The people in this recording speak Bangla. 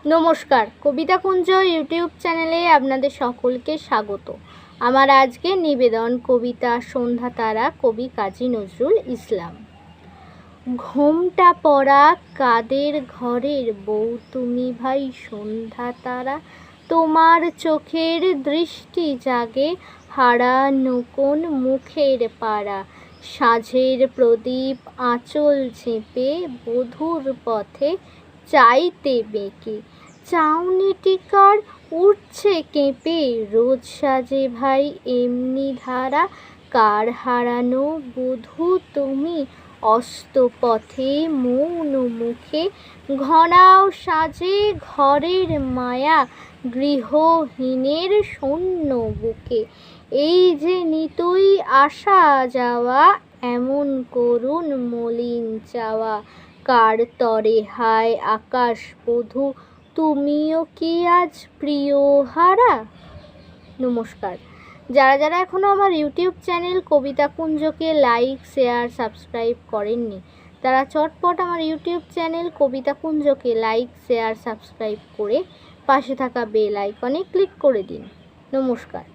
নমস্কার, কবিতা কুঞ্জ ইউটিউব চ্যানেলে আপনাদের সকলকে স্বাগত। আমার আজকের নিবেদন কবিতা সন্ধ্যা তারা, কবি কাজী নজরুল ইসলাম। ঘোমটা পরা কাদের ঘরের বউ তুমি ভাই সন্ধ্যা তারা, তোমার চোখের দৃষ্টি জাগে হারানো কোন মুখের পাড়া। সাঁঝের প্রদীপ আঁচল ঝেঁপে বধূর পথে চাইতে বেঁকে, চাউনিটিকার উঠছে কেঁপে রোজ সাজে ভাই এমনি ধারা। কার হারানো বধূ তুমি অস্ত পথে মৌন মুখে, ঘনাও সাজে ঘরের মায়া গৃহহীনের শূন্য বুকে। এই যে নিতই আসা যাওয়া এমন করুণ মলিন চাওয়া, কার তরে হায় আকাশ বধূ তুমিও কি আজ প্রিয় হারা। নমস্কার। যারা যারা এখনও আমার ইউটিউব চ্যানেল কবিতা কুঞ্জকে লাইক, শেয়ার, সাবস্ক্রাইব করেননি, তারা চটপট আমার ইউটিউব চ্যানেল কবিতা কুঞ্জকে লাইক, শেয়ার, সাবস্ক্রাইব করে পাশে থাকা বেল আইকনে ক্লিক করে দিন। নমস্কার।